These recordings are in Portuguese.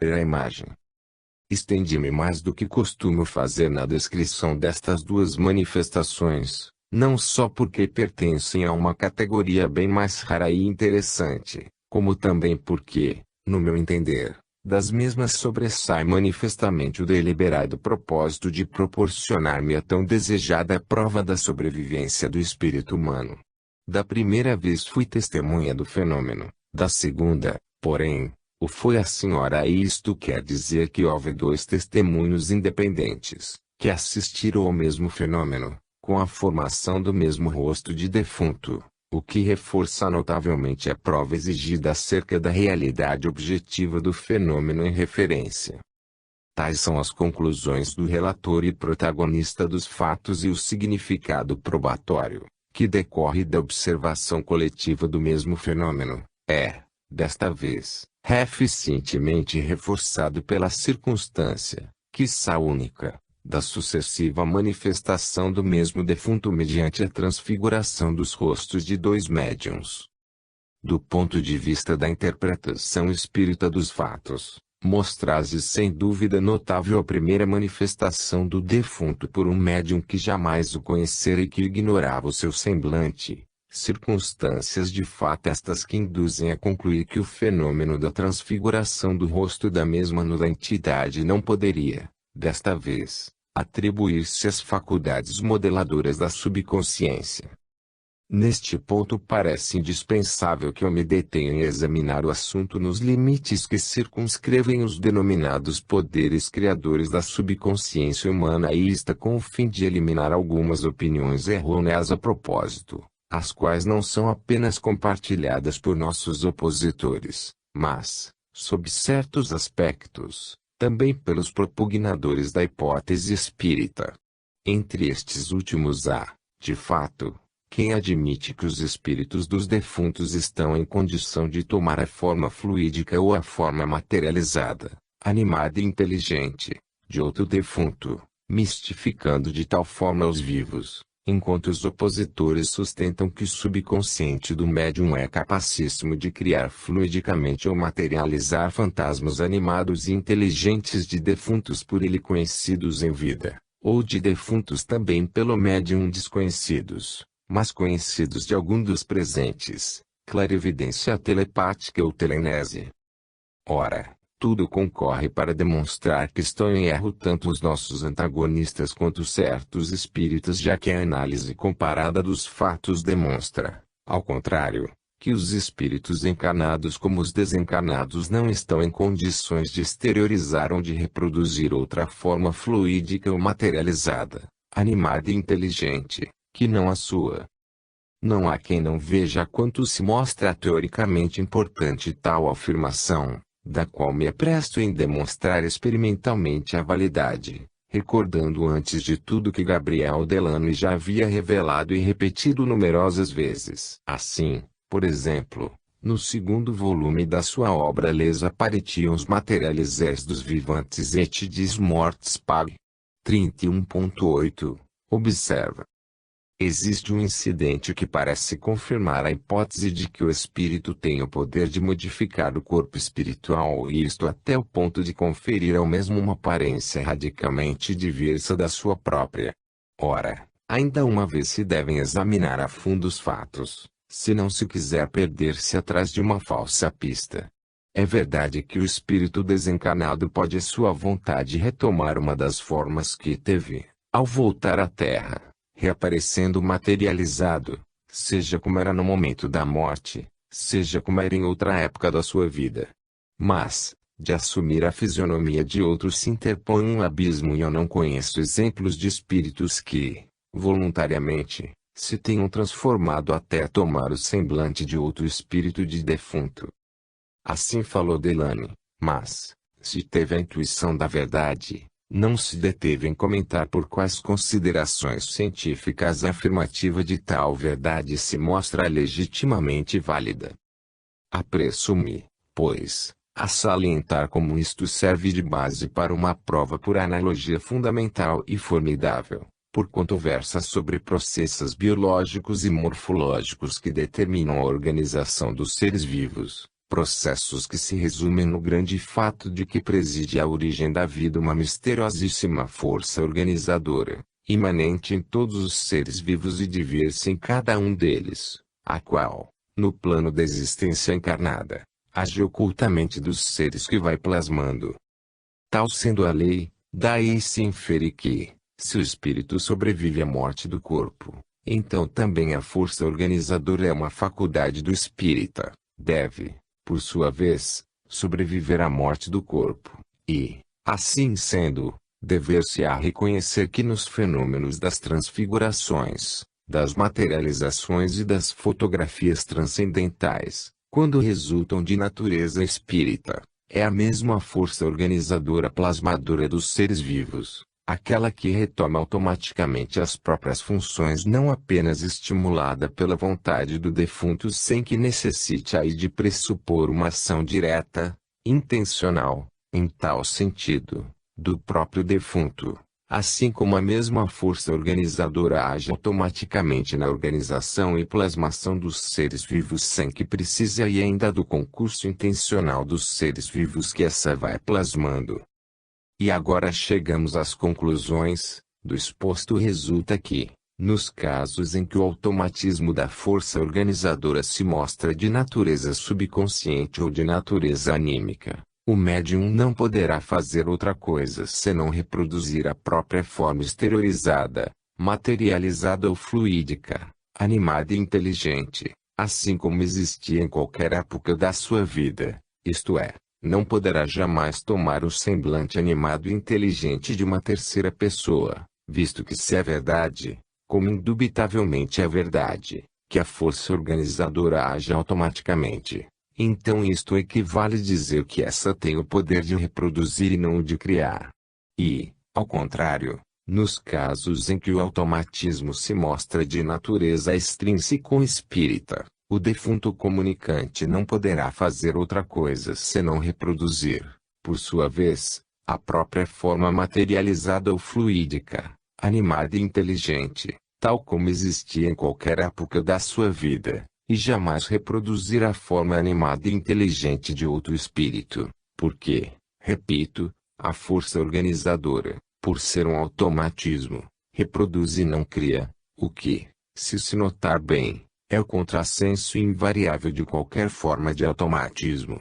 a imagem. Estendi-me mais do que costumo fazer na descrição destas duas manifestações, não só porque pertencem a uma categoria bem mais rara e interessante, como também porque, no meu entender, das mesmas sobressai manifestamente o deliberado propósito de proporcionar-me a tão desejada prova da sobrevivência do espírito humano. Da primeira vez fui testemunha do fenômeno, da segunda, porém, o foi a senhora, e isto quer dizer que houve dois testemunhos independentes, que assistiram ao mesmo fenômeno, com a formação do mesmo rosto de defunto, o que reforça notavelmente a prova exigida acerca da realidade objetiva do fenômeno em referência. Tais são as conclusões do relator e protagonista dos fatos e o significado probatório, que decorre da observação coletiva do mesmo fenômeno, desta vez, eficientemente reforçado pela circunstância, quiçá única, da sucessiva manifestação do mesmo defunto mediante a transfiguração dos rostos de dois médiuns. Do ponto de vista da interpretação espírita dos fatos, mostra-se sem dúvida notável a primeira manifestação do defunto por um médium que jamais o conhecera e que ignorava o seu semblante. Circunstâncias de fato estas que induzem a concluir que o fenômeno da transfiguração do rosto da mesma nula entidade não poderia, desta vez, atribuir-se às faculdades modeladoras da subconsciência. Neste ponto parece indispensável que eu me detenha em examinar o assunto nos limites que circunscrevem os denominados poderes criadores da subconsciência humana, e isto com o fim de eliminar algumas opiniões errôneas a propósito, as quais não são apenas compartilhadas por nossos opositores, mas, sob certos aspectos, também pelos propugnadores da hipótese espírita. Entre estes últimos há, de fato, quem admite que os espíritos dos defuntos estão em condição de tomar a forma fluídica ou a forma materializada, animada e inteligente, de outro defunto, mistificando de tal forma os vivos, enquanto os opositores sustentam que o subconsciente do médium é capacíssimo de criar fluidicamente ou materializar fantasmas animados e inteligentes de defuntos por ele conhecidos em vida, ou de defuntos também pelo médium desconhecidos, mas conhecidos de algum dos presentes, clarividência telepática ou telenese. Ora, tudo concorre para demonstrar que estão em erro tanto os nossos antagonistas quanto certos espíritas, já que a análise comparada dos fatos demonstra, ao contrário, que os espíritos encarnados como os desencarnados não estão em condições de exteriorizar ou de reproduzir outra forma fluídica ou materializada, animada e inteligente, que não a sua. Não há quem não veja quanto se mostra teoricamente importante tal afirmação, da qual me apresto em demonstrar experimentalmente a validade, recordando antes de tudo que Gabriel Delano já havia revelado e repetido numerosas vezes. Assim, por exemplo, no segundo volume da sua obra Les Apparitions Materialisées dos Vivantes et des Morts Pag. 31.8, observa. Existe um incidente que parece confirmar a hipótese de que o espírito tem o poder de modificar o corpo espiritual, e isto até o ponto de conferir ao mesmo uma aparência radicalmente diversa da sua própria. Ora, ainda uma vez se devem examinar a fundo os fatos, se não se quiser perder-se atrás de uma falsa pista. É verdade que o espírito desencarnado pode à sua vontade retomar uma das formas que teve, ao voltar à Terra, reaparecendo materializado, seja como era no momento da morte, seja como era em outra época da sua vida. Mas, de assumir a fisionomia de outro se interpõe um abismo, e eu não conheço exemplos de espíritos que, voluntariamente, se tenham transformado até tomar o semblante de outro espírito de defunto. Assim falou Delane, mas, se teve a intuição da verdade, não se deteve em comentar por quais considerações científicas a afirmativa de tal verdade se mostra legitimamente válida. Apresso-me, pois, a salientar como isto serve de base para uma prova por analogia fundamental e formidável, porquanto versa sobre processos biológicos e morfológicos que determinam a organização dos seres vivos, Processos que se resumem no grande fato de que preside à origem da vida uma misteriosíssima força organizadora, imanente em todos os seres vivos e diversa em cada um deles, a qual, no plano da existência encarnada, age ocultamente dos seres que vai plasmando. Tal sendo a lei, daí se infere que, se o espírito sobrevive à morte do corpo, então também a força organizadora é uma faculdade do espírita, deve, por sua vez, sobreviver à morte do corpo, e, assim sendo, dever-se-á reconhecer que nos fenômenos das transfigurações, das materializações e das fotografias transcendentais, quando resultam de natureza espírita, é a mesma força organizadora plasmadora dos seres vivos, aquela que retoma automaticamente as próprias funções não apenas estimulada pela vontade do defunto sem que necessite aí de pressupor uma ação direta, intencional, em tal sentido, do próprio defunto, assim como a mesma força organizadora age automaticamente na organização e plasmação dos seres vivos sem que precise aí ainda do concurso intencional dos seres vivos que essa vai plasmando. E agora chegamos às conclusões. Do exposto resulta que, nos casos em que o automatismo da força organizadora se mostra de natureza subconsciente ou de natureza anímica, o médium não poderá fazer outra coisa senão reproduzir a própria forma exteriorizada, materializada ou fluídica, animada e inteligente, assim como existia em qualquer época da sua vida, isto é, não poderá jamais tomar o semblante animado e inteligente de uma terceira pessoa, visto que se é verdade, como indubitavelmente é verdade, que a força organizadora age automaticamente, então isto equivale a dizer que essa tem o poder de reproduzir e não o de criar. E, ao contrário, nos casos em que o automatismo se mostra de natureza extrínseca ou espírita, o defunto comunicante não poderá fazer outra coisa senão reproduzir, por sua vez, a própria forma materializada ou fluídica, animada e inteligente, tal como existia em qualquer época da sua vida, e jamais reproduzir a forma animada e inteligente de outro espírito, porque, repito, a força organizadora, por ser um automatismo, reproduz e não cria, o que, se notar bem, é o contrassenso invariável de qualquer forma de automatismo.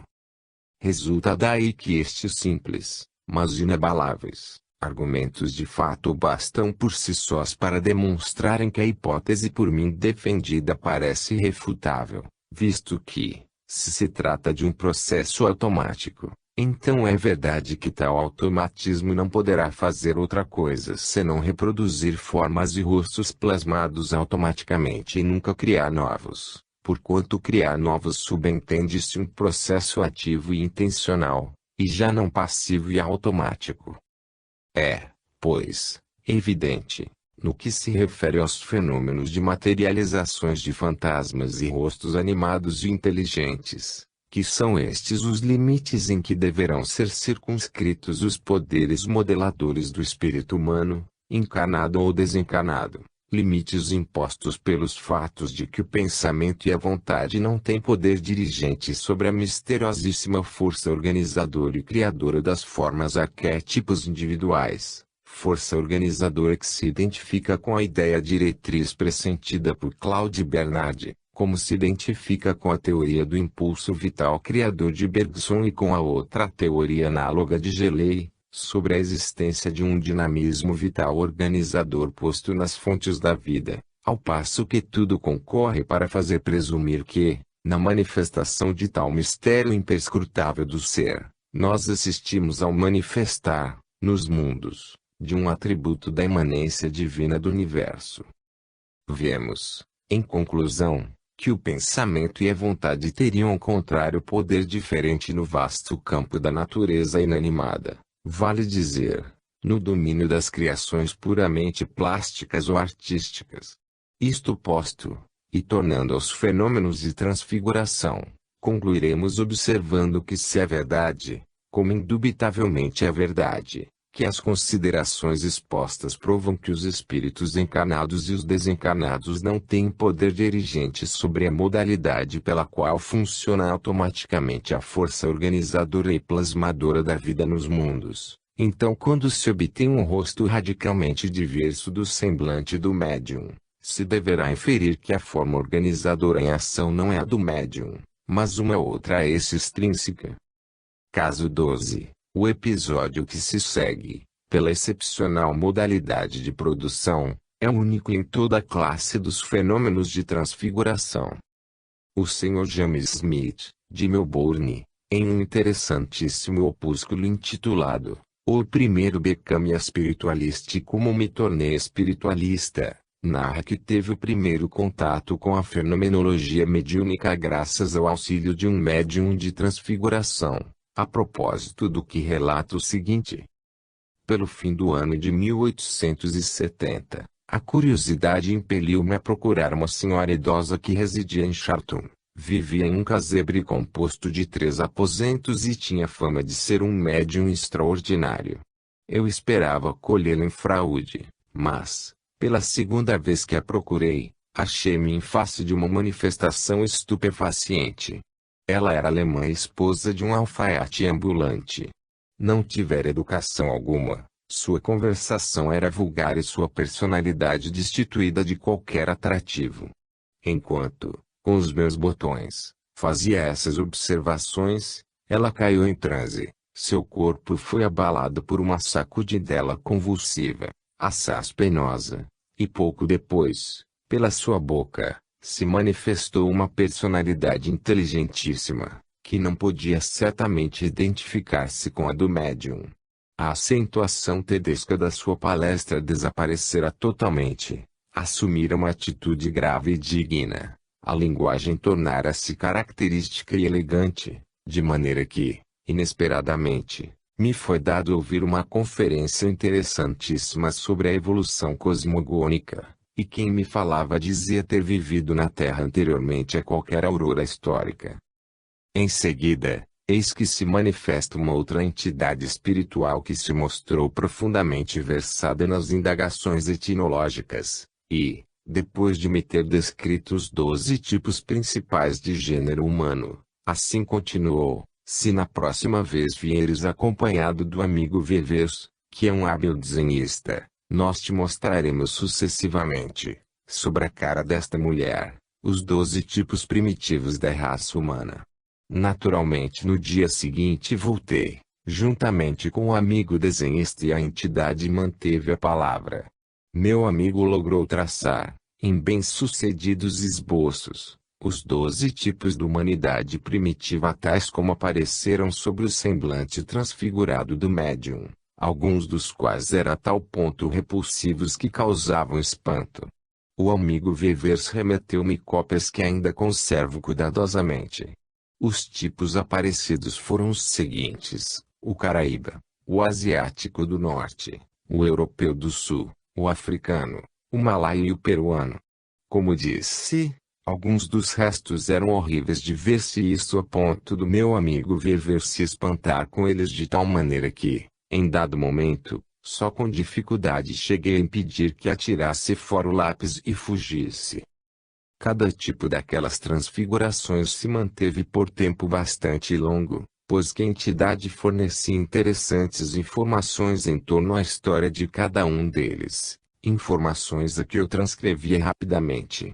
Resulta daí que estes simples, mas inabaláveis, argumentos de fato bastam por si sós para demonstrarem que a hipótese por mim defendida parece irrefutável, visto que, se trata de um processo automático, então é verdade que tal automatismo não poderá fazer outra coisa senão reproduzir formas e rostos plasmados automaticamente e nunca criar novos, porquanto criar novos subentende-se um processo ativo e intencional, e já não passivo e automático. É, pois, evidente, no que se refere aos fenômenos de materializações de fantasmas e rostos animados e inteligentes, que são estes os limites em que deverão ser circunscritos os poderes modeladores do espírito humano, encarnado ou desencarnado, limites impostos pelos fatos de que o pensamento e a vontade não têm poder dirigente sobre a misteriosíssima força organizadora e criadora das formas arquétipos individuais, força organizadora que se identifica com a ideia diretriz pressentida por Claude Bernard, como se identifica com a teoria do impulso vital criador de Bergson e com a outra teoria análoga de Geley, sobre a existência de um dinamismo vital organizador posto nas fontes da vida, ao passo que tudo concorre para fazer presumir que, na manifestação de tal mistério imperscrutável do ser, nós assistimos ao manifestar, nos mundos, de um atributo da imanência divina do universo. Vemos, em conclusão, que o pensamento e a vontade teriam ao contrário poder diferente no vasto campo da natureza inanimada, vale dizer, no domínio das criações puramente plásticas ou artísticas. Isto posto, e tornando aos fenômenos de transfiguração, concluiremos observando que se é verdade, como indubitavelmente é verdade, que as considerações expostas provam que os espíritos encarnados e os desencarnados não têm poder dirigente sobre a modalidade pela qual funciona automaticamente a força organizadora e plasmadora da vida nos mundos. Então, quando se obtém um rosto radicalmente diverso do semblante do médium, se deverá inferir que a forma organizadora em ação não é a do médium, mas uma outra a esse extrínseca. Caso 12. O episódio que se segue, pela excepcional modalidade de produção, é único em toda a classe dos fenômenos de transfiguração. O Sr. James Smith, de Melbourne, em um interessantíssimo opúsculo intitulado O Primeiro Became Spiritualist e Como Me Tornei Espiritualista, narra que teve o primeiro contato com a fenomenologia mediúnica graças ao auxílio de um médium de transfiguração. A propósito do que relata o seguinte. Pelo fim do ano de 1870, a curiosidade impeliu-me a procurar uma senhora idosa que residia em Charlton. Vivia em um casebre composto de 3 aposentos e tinha fama de ser um médium extraordinário. Eu esperava colhê-la em fraude, mas, pela segunda vez que a procurei, achei-me em face de uma manifestação estupefaciente. Ela era alemã e esposa de um alfaiate ambulante. Não tivera educação alguma, sua conversação era vulgar e sua personalidade destituída de qualquer atrativo. Enquanto, com os meus botões, fazia essas observações, ela caiu em transe, seu corpo foi abalado por uma sacudidela convulsiva, assaz penosa, e pouco depois, pela sua boca, se manifestou uma personalidade inteligentíssima, que não podia certamente identificar-se com a do médium. A acentuação tedesca da sua palestra desaparecera totalmente, assumira uma atitude grave e digna, a linguagem tornara-se característica e elegante, de maneira que, inesperadamente, me foi dado ouvir uma conferência interessantíssima sobre a evolução cosmogônica. E quem me falava dizia ter vivido na Terra anteriormente a qualquer aurora histórica. Em seguida, eis que se manifesta uma outra entidade espiritual que se mostrou profundamente versada nas indagações etnológicas, e, depois de me ter descrito os 12 tipos principais de gênero humano, assim continuou: se na próxima vez vieres acompanhado do amigo Vevers, que é um hábil desenhista, nós te mostraremos sucessivamente, sobre a cara desta mulher, os 12 tipos primitivos da raça humana. Naturalmente no dia seguinte voltei, juntamente com o amigo desenhista, e a entidade manteve a palavra. Meu amigo logrou traçar, em bem-sucedidos esboços, os 12 tipos da humanidade primitiva tais como apareceram sobre o semblante transfigurado do médium, alguns dos quais eram a tal ponto repulsivos que causavam espanto. O amigo Vevers remeteu-me cópias que ainda conservo cuidadosamente. Os tipos aparecidos foram os seguintes: o Caraíba, o Asiático do Norte, o Europeu do Sul, o Africano, o Malaio e o Peruano. Como disse, alguns dos restos eram horríveis de ver-se, isso a ponto do meu amigo Vevers se espantar com eles de tal maneira que, em dado momento, só com dificuldade cheguei a impedir que atirasse fora o lápis e fugisse. Cada tipo daquelas transfigurações se manteve por tempo bastante longo, pois que a entidade fornecia interessantes informações em torno à história de cada um deles, informações a que eu transcrevia rapidamente.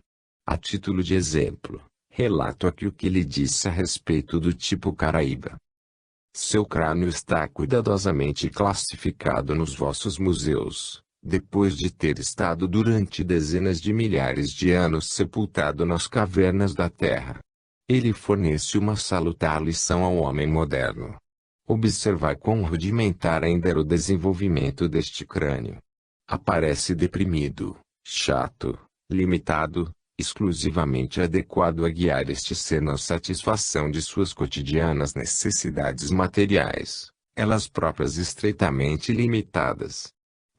A título de exemplo, relato aqui o que ele disse a respeito do tipo Caraíba. Seu crânio está cuidadosamente classificado nos vossos museus, depois de ter estado durante dezenas de milhares de anos sepultado nas cavernas da Terra. Ele fornece uma salutar lição ao homem moderno. Observai quão rudimentar ainda era o desenvolvimento deste crânio. Aparece deprimido, chato, limitado, exclusivamente adequado a guiar este ser na satisfação de suas cotidianas necessidades materiais, elas próprias estreitamente limitadas.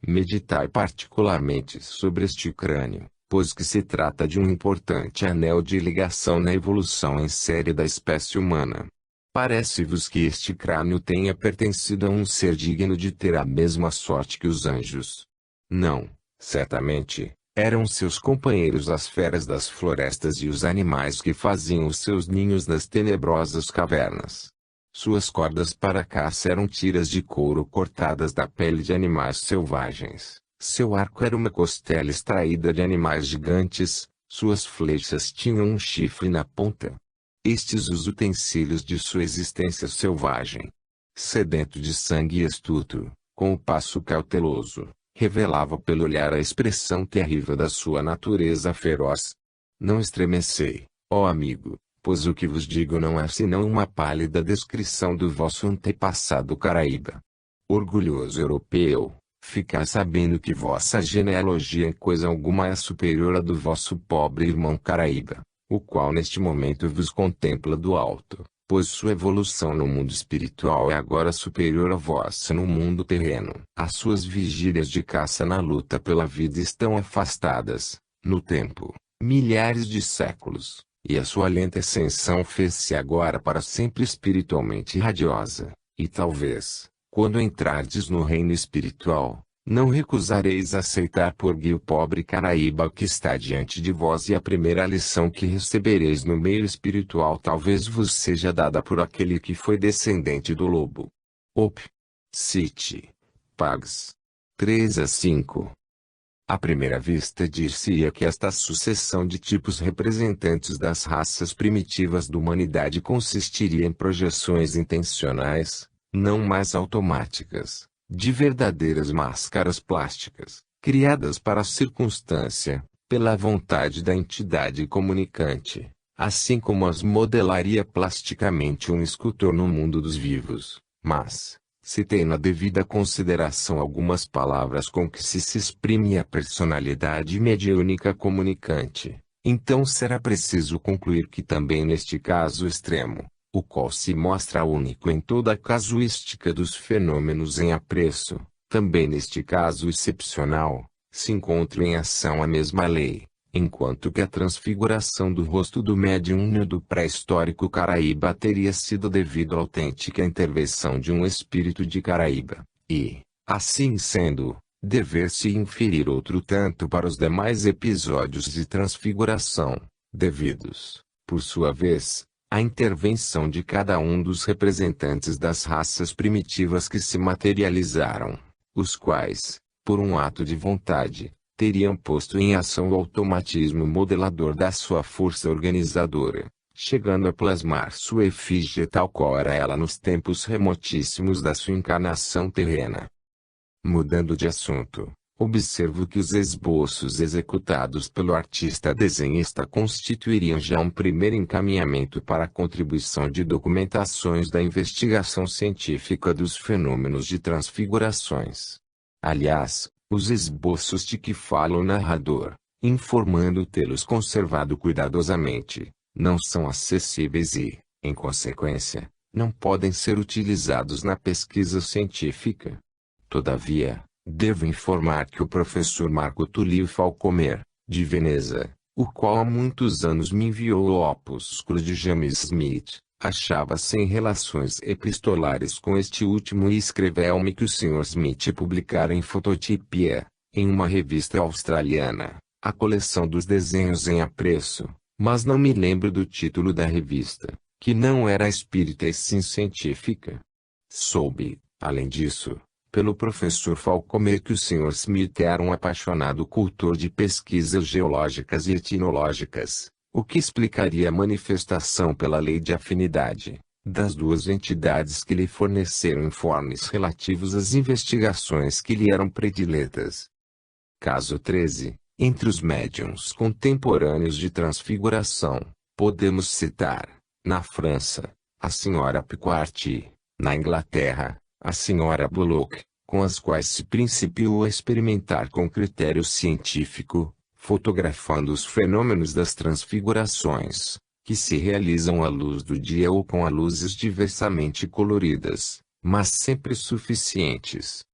Meditai particularmente sobre este crânio, pois que se trata de um importante anel de ligação na evolução em série da espécie humana. Parece-vos que este crânio tenha pertencido a um ser digno de ter a mesma sorte que os anjos? Não, certamente, eram seus companheiros as feras das florestas e os animais que faziam os seus ninhos nas tenebrosas cavernas. Suas cordas para caça eram tiras de couro cortadas da pele de animais selvagens. Seu arco era uma costela extraída de animais gigantes, suas flechas tinham um chifre na ponta. Estes os utensílios de sua existência selvagem. Sedento de sangue e astuto, com o passo cauteloso, revelava pelo olhar a expressão terrível da sua natureza feroz. Não estremecei, ó amigo, pois o que vos digo não é senão uma pálida descrição do vosso antepassado Caraíba. Orgulhoso europeu, ficai sabendo que vossa genealogia em coisa alguma é superior à do vosso pobre irmão Caraíba, o qual neste momento vos contempla do alto, pois sua evolução no mundo espiritual é agora superior à vossa no mundo terreno. As suas vigílias de caça na luta pela vida estão afastadas, no tempo, milhares de séculos, e a sua lenta ascensão fez-se agora para sempre espiritualmente radiosa, e talvez, quando entrardes no reino espiritual, não recusareis aceitar por guia o pobre Caraíba que está diante de vós, e a primeira lição que recebereis no meio espiritual talvez vos seja dada por aquele que foi descendente do lobo. Op. Cite. Pags. 3-5. À primeira vista dir-se-ia que esta sucessão de tipos representantes das raças primitivas da humanidade consistiria em projeções intencionais, não mais automáticas, de verdadeiras máscaras plásticas, criadas para a circunstância, pela vontade da entidade comunicante, assim como as modelaria plasticamente um escultor no mundo dos vivos. Mas, se tem na devida consideração algumas palavras com que se exprime a personalidade mediúnica comunicante, então será preciso concluir que também neste caso extremo, o qual se mostra único em toda a casuística dos fenômenos em apreço, também neste caso excepcional, se encontra em ação a mesma lei, enquanto que a transfiguração do rosto do médium do pré-histórico Caraíba teria sido devido à autêntica intervenção de um espírito de Caraíba, e, assim sendo, dever-se inferir outro tanto para os demais episódios de transfiguração, devidos, por sua vez, a intervenção de cada um dos representantes das raças primitivas que se materializaram, os quais, por um ato de vontade, teriam posto em ação o automatismo modelador da sua força organizadora, chegando a plasmar sua efígie tal qual era ela nos tempos remotíssimos da sua encarnação terrena. Mudando de assunto, observo que os esboços executados pelo artista desenhista constituiriam já um primeiro encaminhamento para a contribuição de documentações da investigação científica dos fenômenos de transfigurações. Aliás, os esboços de que fala o narrador, informando tê-los conservado cuidadosamente, não são acessíveis e, em consequência, não podem ser utilizados na pesquisa científica. Todavia, devo informar que o professor Marco Tulio Falcomer, de Veneza, o qual há muitos anos me enviou o opúsculo de James Smith, achava-se em relações epistolares com este último e escreveu-me que o Sr. Smith publicara em fototipia, em uma revista australiana, a coleção dos desenhos em apreço, mas não me lembro do título da revista, que não era espírita e sim científica. Soube, além disso, pelo professor Falcomer que o Sr. Smith era um apaixonado cultor de pesquisas geológicas e etnológicas, o que explicaria a manifestação pela lei de afinidade, das duas entidades que lhe forneceram informes relativos às investigações que lhe eram prediletas. Caso 13. Entre os médiuns contemporâneos de transfiguração, podemos citar, na França, a Sra. Piquart e, na Inglaterra, a Sra. Bullock, com as quais se principiou a experimentar com critério científico, fotografando os fenômenos das transfigurações, que se realizam à luz do dia ou com luzes diversamente coloridas, mas sempre suficientes.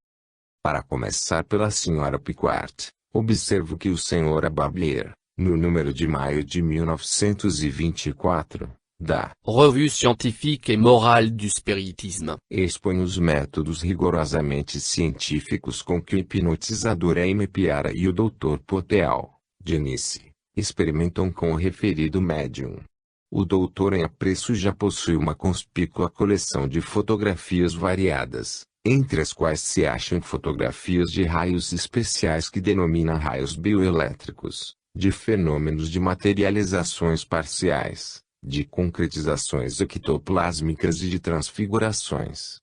Para começar pela Sra. Piquart, observo que o Sr. Bablier, no número de maio de 1924, da Revue Scientifique et Morale du Spiritisme. expõe os métodos rigorosamente científicos com que o hipnotizador M. Piara e o Dr. Poteal, de Nice, experimentam com o referido médium. O doutor em apreço já possui uma conspícua coleção de fotografias variadas, entre as quais se acham fotografias de raios especiais que denomina raios bioelétricos, de fenômenos de materializações parciais, de concretizações ectoplásmicas e de transfigurações.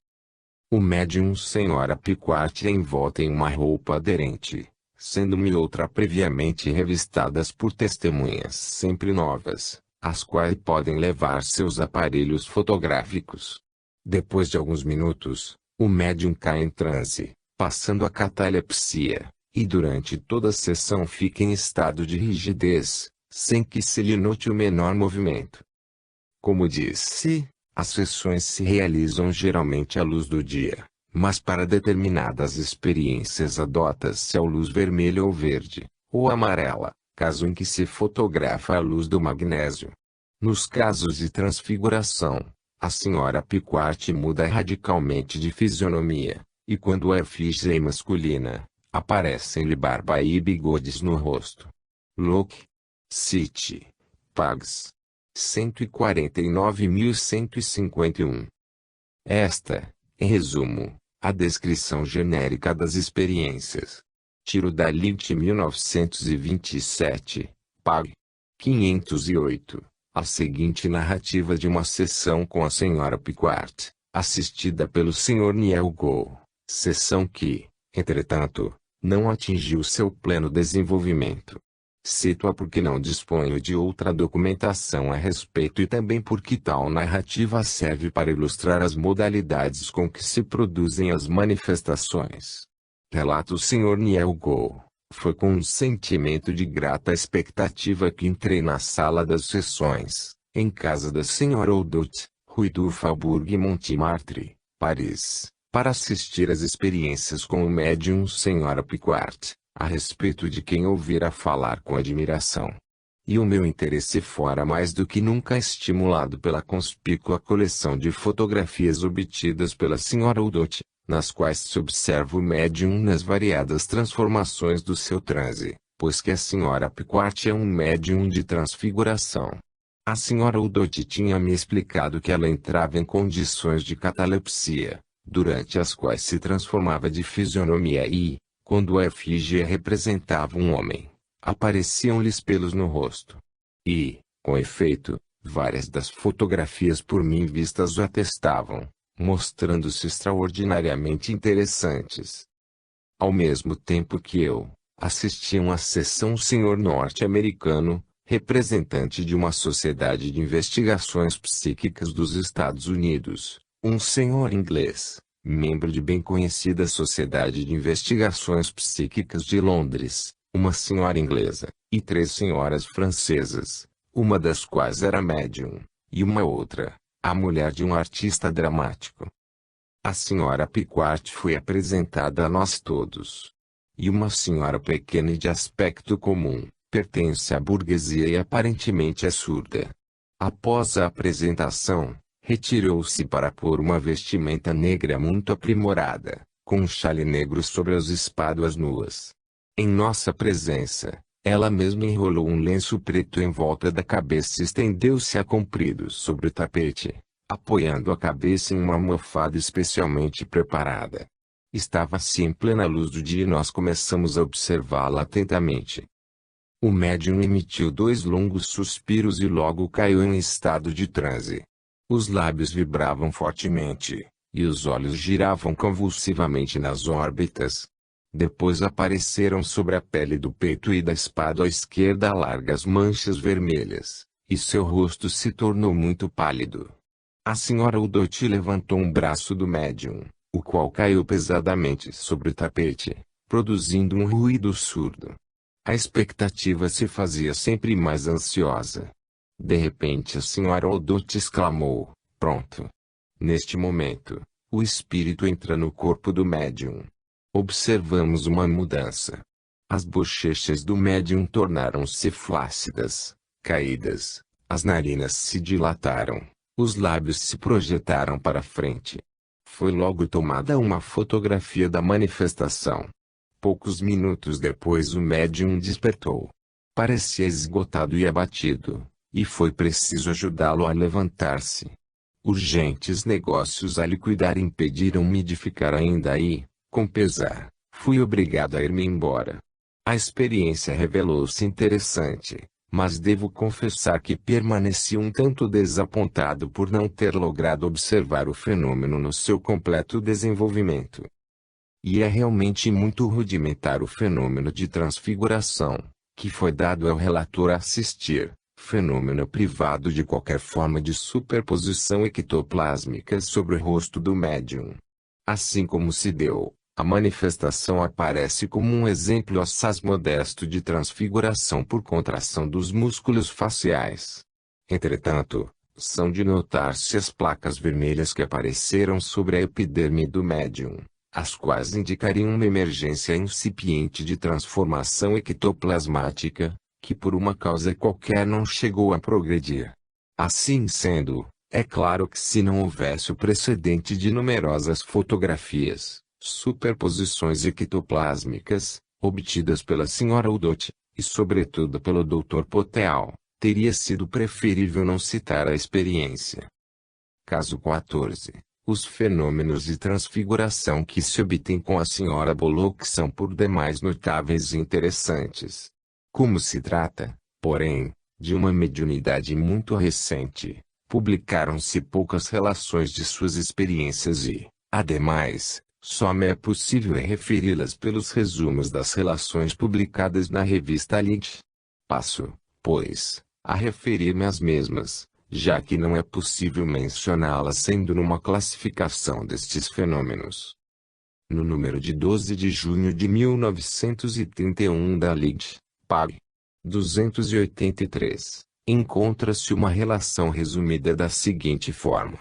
O médium Senhora Piquart é envolta em uma roupa aderente, sendo-me outra previamente revistadas por testemunhas sempre novas, as quais podem levar seus aparelhos fotográficos. Depois de alguns minutos, o médium cai em transe, passando a catalepsia, e durante toda a sessão fica em estado de rigidez, sem que se lhe note o menor movimento. Como disse, as sessões se realizam geralmente à luz do dia, mas para determinadas experiências adota-se a luz vermelha ou verde, ou amarela, caso em que se fotografa a luz do magnésio. Nos casos de transfiguração, a senhora Piquart muda radicalmente de fisionomia, e quando a efígie é masculina, aparecem-lhe barba e bigodes no rosto. Locke City, Pags 149.151. Esta, em resumo, a descrição genérica das experiências. Tiro da Lint 1927, Pag. 508, a seguinte narrativa de uma sessão com a senhora Piquart, assistida pelo Sr. Niel Goh, sessão que, entretanto, não atingiu seu pleno desenvolvimento. Cito-a porque não disponho de outra documentação a respeito e também porque tal narrativa serve para ilustrar as modalidades com que se produzem as manifestações. Relata o Sr. Niel Goh: foi com um sentimento de grata expectativa que entrei na sala das sessões, em casa da Sra. Oudot, Rue du Faubourg Montmartre, Paris, para assistir às experiências com o médium Sra. Piquart, a respeito de quem ouvira falar com admiração. E o meu interesse fora mais do que nunca estimulado pela conspícua coleção de fotografias obtidas pela Sra. Oudot, nas quais se observa o médium nas variadas transformações do seu transe, pois que a Sra. Piquart é um médium de transfiguração. A Sra. Oudot tinha me explicado que ela entrava em condições de catalepsia, durante as quais se transformava de fisionomia e, quando a efígie representava um homem, apareciam-lhes pelos no rosto. E, com efeito, várias das fotografias por mim vistas o atestavam, mostrando-se extraordinariamente interessantes. Ao mesmo tempo que eu, assistia uma sessão, um senhor norte-americano, representante de uma sociedade de investigações psíquicas dos Estados Unidos, um senhor inglês, membro de bem conhecida Sociedade de Investigações Psíquicas de Londres, uma senhora inglesa, e 3 senhoras francesas, uma das quais era médium, e uma outra, a mulher de um artista dramático. A senhora Piquart foi apresentada a nós todos. E uma senhora pequena e de aspecto comum, pertence à burguesia e aparentemente é surda. Após a apresentação, retirou-se para pôr uma vestimenta negra muito aprimorada, com um chale negro sobre as espáduas nuas. Em nossa presença, ela mesma enrolou um lenço preto em volta da cabeça e estendeu-se a comprido sobre o tapete, apoiando a cabeça em uma almofada especialmente preparada. Estava assim em plena luz do dia e nós começamos a observá-la atentamente. O médium emitiu 2 longos suspiros e logo caiu em estado de transe. Os lábios vibravam fortemente, e os olhos giravam convulsivamente nas órbitas. Depois apareceram sobre a pele do peito e da espádua esquerda largas manchas vermelhas, e seu rosto se tornou muito pálido. A Sra. Oudot levantou um braço do médium, o qual caiu pesadamente sobre o tapete, produzindo um ruído surdo. A expectativa se fazia sempre mais ansiosa. De repente a Sra. Oudot exclamou: pronto! Neste momento, o espírito entra no corpo do médium. Observamos uma mudança. As bochechas do médium tornaram-se flácidas, caídas, As narinas se dilataram, os lábios se projetaram para frente. Foi logo tomada uma fotografia da manifestação. Poucos minutos depois o médium despertou. Parecia esgotado e abatido, e foi preciso ajudá-lo a levantar-se. Urgentes negócios a liquidar impediram-me de ficar ainda aí, com pesar, fui obrigado a ir-me embora. A experiência revelou-se interessante, mas devo confessar que permaneci um tanto desapontado por não ter logrado observar o fenômeno no seu completo desenvolvimento. E é realmente muito rudimentar o fenômeno de transfiguração, que foi dado ao relator a assistir, fenômeno privado de qualquer forma de superposição ectoplásmica sobre o rosto do médium. Assim como se deu, a manifestação aparece como um exemplo assaz modesto de transfiguração por contração dos músculos faciais. Entretanto, são de notar-se as placas vermelhas que apareceram sobre a epiderme do médium, as quais indicariam uma emergência incipiente de transformação ectoplasmática, que por uma causa qualquer não chegou a progredir. Assim sendo, é claro que se não houvesse o precedente de numerosas fotografias, superposições ectoplásmicas, obtidas pela Sra. Udot, e sobretudo pelo Dr. Potel, teria sido preferível não citar a experiência. Caso 14. Os fenômenos de transfiguração que se obtêm com a Sra. Bullock são por demais notáveis e interessantes. Como se trata, porém, de uma mediunidade muito recente, publicaram-se poucas relações de suas experiências e, ademais, só me é possível referi-las pelos resumos das relações publicadas na revista Lid. Passo, pois, a referir-me às mesmas, já que não é possível mencioná-las sendo numa classificação destes fenômenos. No número de 12 de junho de 1931 da Lid, Pag. 283, encontra-se uma relação resumida da seguinte forma.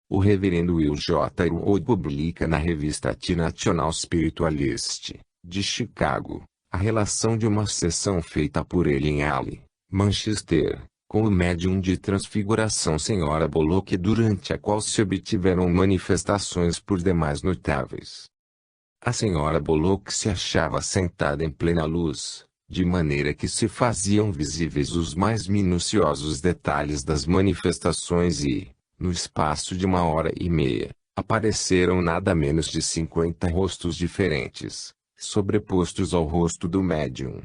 O reverendo Will J. Wood publica na revista T-National Spiritualist, de Chicago, a relação de uma sessão feita por ele em Halle, Manchester, com o médium de transfiguração Sra. Bullock, durante a qual se obtiveram manifestações por demais notáveis. A Sra. Bullock se achava sentada em plena luz, de maneira que se faziam visíveis os mais minuciosos detalhes das manifestações e, no espaço de 1h30, apareceram nada menos de 50 rostos diferentes, sobrepostos ao rosto do médium.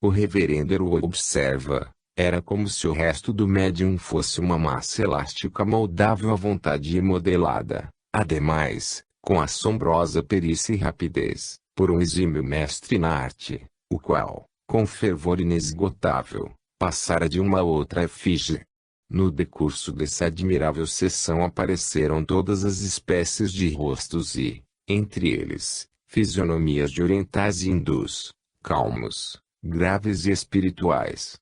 O reverendo Errol observa, era como se o resto do médium fosse uma massa elástica moldável à vontade e modelada, ademais, com assombrosa perícia e rapidez, por um exímio mestre na arte, o qual, com fervor inesgotável, passara de uma a outra efígie. No decurso dessa admirável sessão apareceram todas as espécies de rostos e, entre eles, fisionomias de orientais e hindus, calmos, graves e espirituais.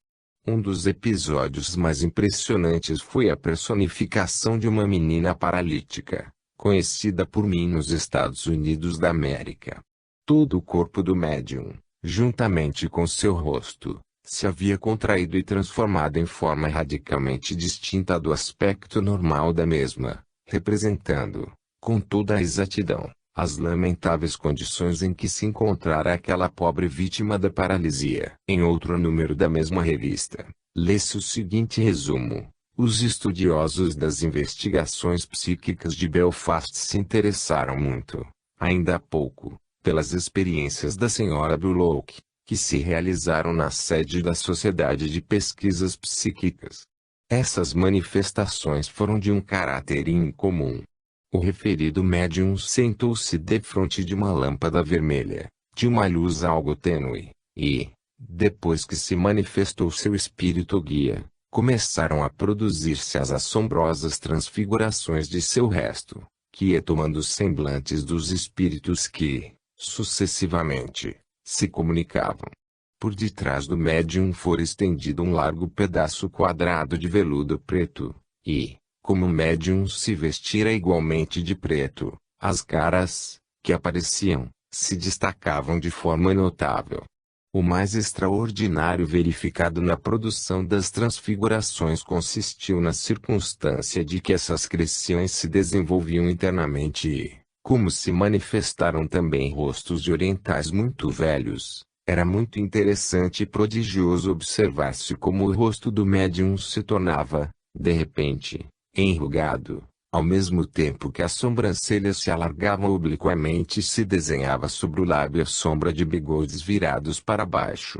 Um dos episódios mais impressionantes foi a personificação de uma menina paralítica, conhecida por mim nos Estados Unidos da América. Todo o corpo do médium, juntamente com seu rosto, se havia contraído e transformado em forma radicalmente distinta do aspecto normal da mesma, representando, com toda a exatidão, as lamentáveis condições em que se encontrara aquela pobre vítima da paralisia. Em outro número da mesma revista, lê-se o seguinte resumo. Os estudiosos das investigações psíquicas de Belfast se interessaram muito, ainda há pouco, pelas experiências da Sra. Bullock, que se realizaram na sede da Sociedade de Pesquisas Psíquicas. Essas manifestações foram de um caráter incomum. O referido médium sentou-se defronte de uma lâmpada vermelha, de uma luz algo tênue, e, depois que se manifestou seu espírito guia, começaram a produzir-se as assombrosas transfigurações de seu resto, que ia tomando os semblantes dos espíritos que, sucessivamente, se comunicavam. Por detrás do médium fora estendido um largo pedaço quadrado de veludo preto, e, como o médium se vestira igualmente de preto, as caras, que apareciam, se destacavam de forma notável. O mais extraordinário verificado na produção das transfigurações consistiu na circunstância de que essas criações se desenvolviam internamente e, como se manifestaram também rostos de orientais muito velhos, era muito interessante e prodigioso observar-se como o rosto do médium se tornava, de repente, enrugado, ao mesmo tempo que as sobrancelhas se alargavam obliquamente e se desenhava sobre o lábio a sombra de bigodes virados para baixo.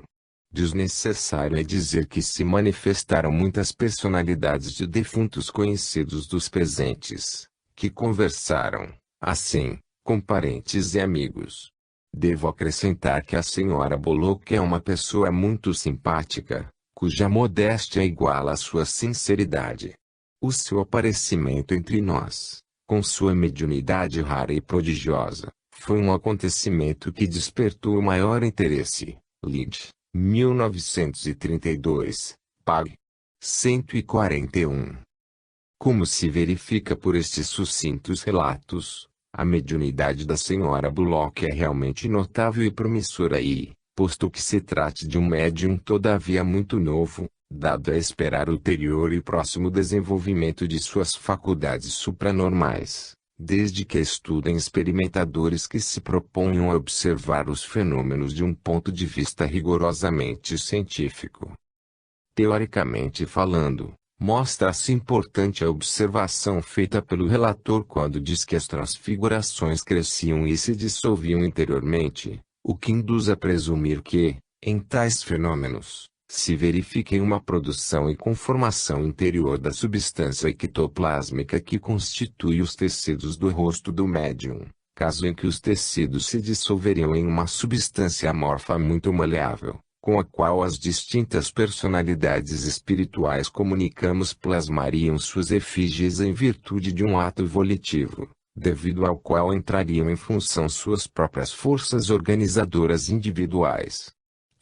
Desnecessário é dizer que se manifestaram muitas personalidades de defuntos conhecidos dos presentes, que conversaram, assim, com parentes e amigos. Devo acrescentar que a senhora Bullock é uma pessoa muito simpática, cuja modéstia iguala a sua sinceridade. O seu aparecimento entre nós, com sua mediunidade rara e prodigiosa, foi um acontecimento que despertou o maior interesse. Leeds, 1932, pág. 141. Como se verifica por estes sucintos relatos, a mediunidade da senhora Bullock é realmente notável e promissora e, posto que se trate de um médium todavia muito novo, dado a esperar o ulterior e próximo desenvolvimento de suas faculdades supranormais, desde que estudem experimentadores que se proponham a observar os fenômenos de um ponto de vista rigorosamente científico. Teoricamente falando, mostra-se importante a observação feita pelo relator quando diz que as transfigurações cresciam e se dissolviam interiormente, o que induz a presumir que, em tais fenômenos, se verifiquem uma produção e conformação interior da substância ectoplásmica que constitui os tecidos do rosto do médium, caso em que os tecidos se dissolveriam em uma substância amorfa muito maleável, com a qual as distintas personalidades espirituais comunicamos plasmariam suas efígies em virtude de um ato volitivo, devido ao qual entrariam em função suas próprias forças organizadoras individuais.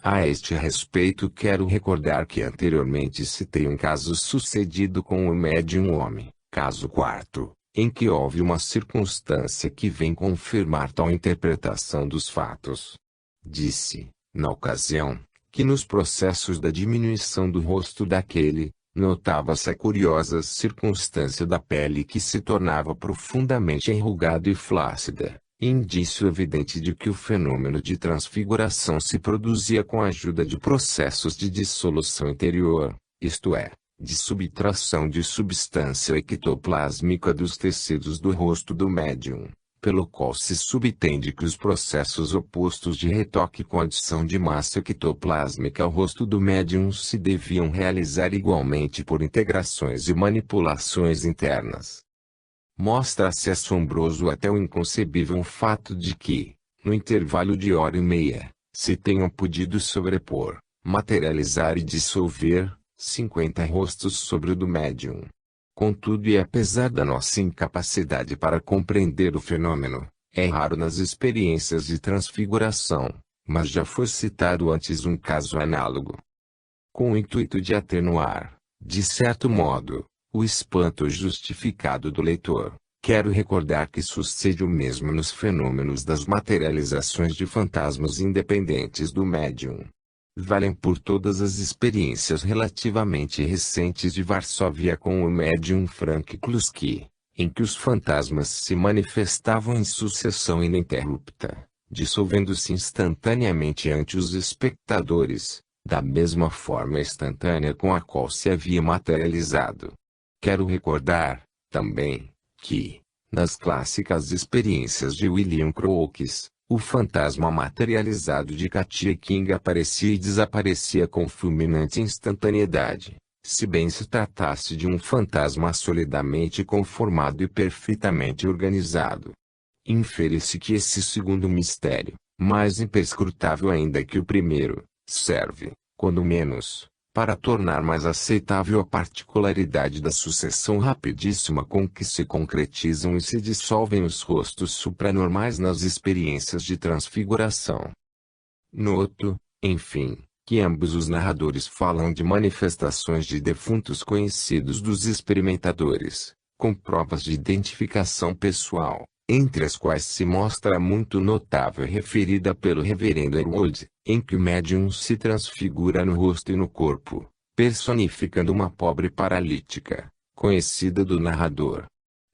A este respeito quero recordar que anteriormente citei um caso sucedido com o médium homem, caso quarto, em que houve uma circunstância que vem confirmar tal interpretação dos fatos. Disse, na ocasião, que nos processos da diminuição do rosto daquele, notava-se a curiosa circunstância da pele que se tornava profundamente enrugada e flácida, indício evidente de que o fenômeno de transfiguração se produzia com a ajuda de processos de dissolução interior, isto é, de subtração de substância ectoplásmica dos tecidos do rosto do médium, pelo qual se subentende que os processos opostos de retoque com adição de massa ectoplásmica ao rosto do médium se deviam realizar igualmente por integrações e manipulações internas. Mostra-se assombroso até o inconcebível o fato de que, no intervalo de hora e meia, se tenham podido sobrepor, materializar e dissolver, 50 rostos sobre o do médium. Contudo e apesar da nossa incapacidade para compreender o fenômeno, é raro nas experiências de transfiguração, mas já foi citado antes um caso análogo. Com o intuito de atenuar, de certo modo, o espanto justificado do leitor, quero recordar que sucede o mesmo nos fenômenos das materializações de fantasmas independentes do médium. Valem por todas as experiências relativamente recentes de Varsóvia com o médium Frank Kluski, em que os fantasmas se manifestavam em sucessão ininterrupta, dissolvendo-se instantaneamente ante os espectadores, da mesma forma instantânea com a qual se havia materializado. Quero recordar, também, que, nas clássicas experiências de William Crookes, o fantasma materializado de Katia King aparecia e desaparecia com fulminante instantaneidade, se bem se tratasse de um fantasma solidamente conformado e perfeitamente organizado. Infere-se que esse segundo mistério, mais imperscrutável ainda que o primeiro, serve, quando menos, para tornar mais aceitável a particularidade da sucessão rapidíssima com que se concretizam e se dissolvem os rostos supranormais nas experiências de transfiguração. Noto, enfim, que ambos os narradores falam de manifestações de defuntos conhecidos dos experimentadores, com provas de identificação pessoal, entre as quais se mostra muito notável referida pelo reverendo Elwood, em que o médium se transfigura no rosto e no corpo, personificando uma pobre paralítica, conhecida do narrador.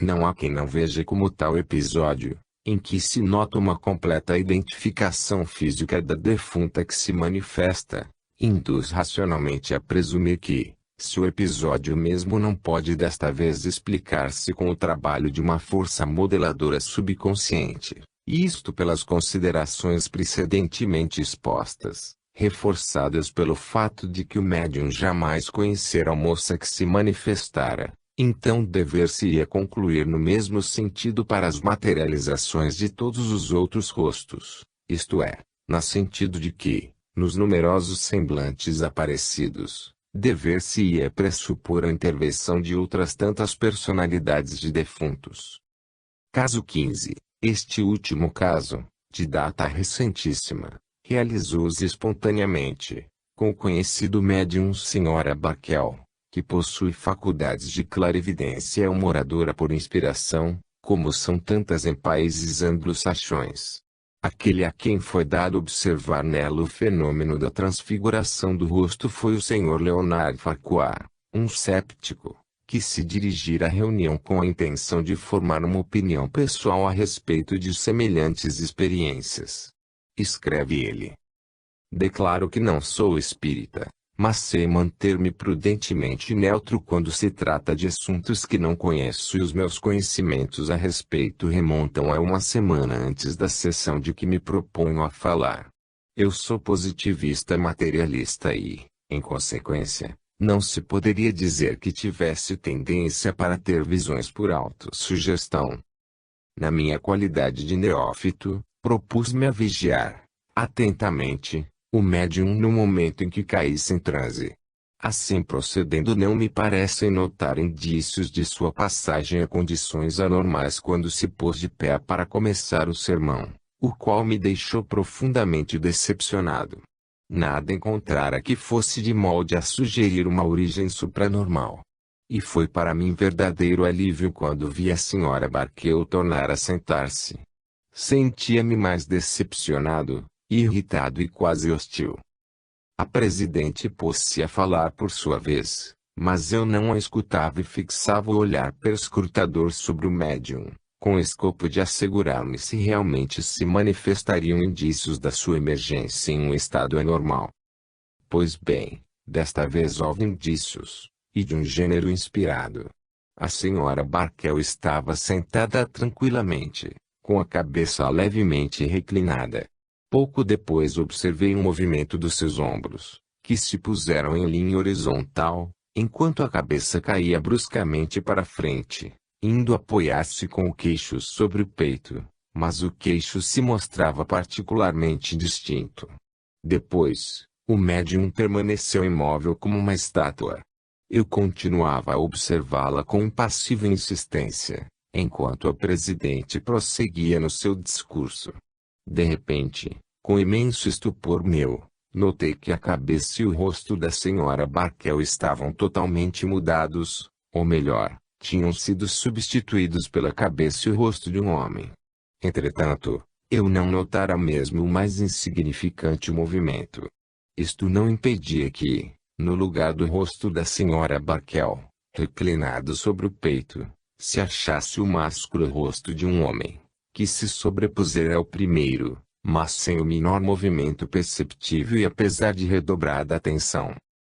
Não há quem não veja como tal episódio, em que se nota uma completa identificação física da defunta que se manifesta, induz racionalmente a presumir que, se o episódio mesmo não pode desta vez explicar-se com o trabalho de uma força modeladora subconsciente, isto pelas considerações precedentemente expostas, reforçadas pelo fato de que o médium jamais conhecera a moça que se manifestara, então dever-se-ia concluir no mesmo sentido para as materializações de todos os outros rostos, isto é, no sentido de que, nos numerosos semblantes aparecidos, dever-se-ia pressupor a intervenção de outras tantas personalidades de defuntos. Caso 15. Este último caso, de data recentíssima, realizou-se espontaneamente, com o conhecido médium Sra. Barkel, que possui faculdades de clarividência e é uma oradora por inspiração, como são tantas em países anglo-saxões. Aquele a quem foi dado observar nela o fenômeno da transfiguração do rosto foi o Sr. Leonard Farquhar, um séptico, que se dirigira à reunião com a intenção de formar uma opinião pessoal a respeito de semelhantes experiências. Escreve ele: declaro que não sou espírita, mas sei manter-me prudentemente neutro quando se trata de assuntos que não conheço e os meus conhecimentos a respeito remontam a uma semana antes da sessão de que me proponho a falar. Eu sou positivista materialista e, em consequência, não se poderia dizer que tivesse tendência para ter visões por autossugestão. Na minha qualidade de neófito, propus-me a vigiar, atentamente, o médium no momento em que caísse em transe. Assim procedendo, não me parecem notar indícios de sua passagem a condições anormais quando se pôs de pé para começar o sermão, o qual me deixou profundamente decepcionado. Nada encontrara que fosse de molde a sugerir uma origem supranormal. E foi para mim verdadeiro alívio quando vi a Sra. Barkel tornar a sentar-se. Sentia-me mais decepcionado, irritado e quase hostil. A presidente pôs-se a falar por sua vez, mas eu não a escutava e fixava o olhar perscrutador sobre o médium, com escopo de assegurar-me se realmente se manifestariam indícios da sua emergência em um estado anormal. Pois bem, desta vez houve indícios, e de um gênero inspirado. A Sra. Barkel estava sentada tranquilamente, com a cabeça levemente reclinada. Pouco depois observei um movimento dos seus ombros, que se puseram em linha horizontal, enquanto a cabeça caía bruscamente para frente, indo apoiar-se com o queixo sobre o peito, mas o queixo se mostrava particularmente distinto. Depois, o médium permaneceu imóvel como uma estátua. Eu continuava a observá-la com impassível insistência, enquanto a presidente prosseguia no seu discurso. De repente, com imenso estupor meu, notei que a cabeça e o rosto da Sra. Barkel estavam totalmente mudados, ou melhor, tinham sido substituídos pela cabeça e o rosto de um homem. Entretanto, eu não notara mesmo o mais insignificante movimento. Isto não impedia que, no lugar do rosto da Sra. Barkel, reclinado sobre o peito, se achasse o másculo rosto de um homem, que se sobrepusera ao primeiro, mas sem o menor movimento perceptível e apesar de redobrada atenção.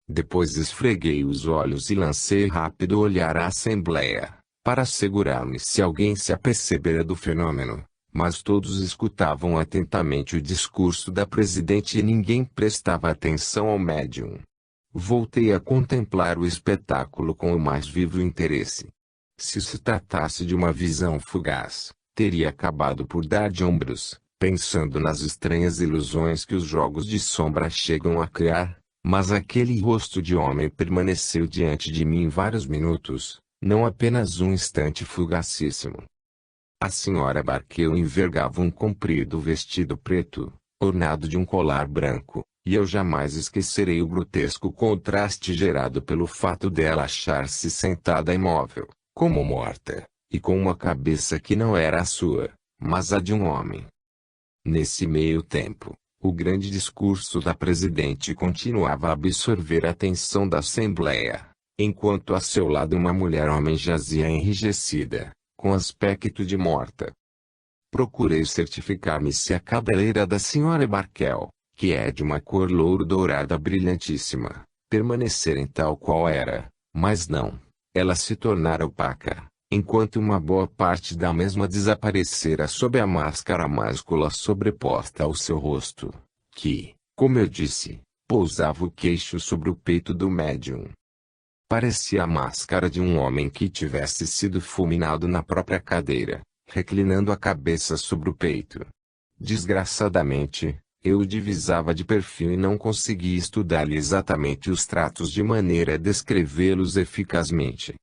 Depois esfreguei os olhos e lancei rápido olhar à assembleia, para assegurar-me se alguém se apercebera do fenômeno, mas todos escutavam atentamente o discurso da presidente e ninguém prestava atenção ao médium. Voltei a contemplar o espetáculo com o mais vivo interesse. Se se tratasse de uma visão fugaz, teria acabado por dar de ombros, pensando nas estranhas ilusões que os jogos de sombra chegam a criar, mas aquele rosto de homem permaneceu diante de mim vários minutos, não apenas um instante fugacíssimo. A Sra. Barkel envergava um comprido vestido preto, ornado de um colar branco, e eu jamais esquecerei o grotesco contraste gerado pelo fato dela achar-se sentada imóvel, como morta, e com uma cabeça que não era a sua, mas a de um homem. Nesse meio tempo, o grande discurso da presidente continuava a absorver a atenção da Assembleia, enquanto a seu lado uma mulher-homem jazia enrijecida, com aspecto de morta. Procurei certificar-me se a cabeleira da senhora Barkel, que é de uma cor louro-dourada brilhantíssima, permanecera em tal qual era, mas não, ela se tornara opaca, enquanto uma boa parte da mesma desaparecera sob a máscara máscula sobreposta ao seu rosto, que, como eu disse, pousava o queixo sobre o peito do médium. Parecia a máscara de um homem que tivesse sido fulminado na própria cadeira, reclinando a cabeça sobre o peito. Desgraçadamente, eu o divisava de perfil e não conseguia estudar-lhe exatamente os traços de maneira a descrevê-los eficazmente.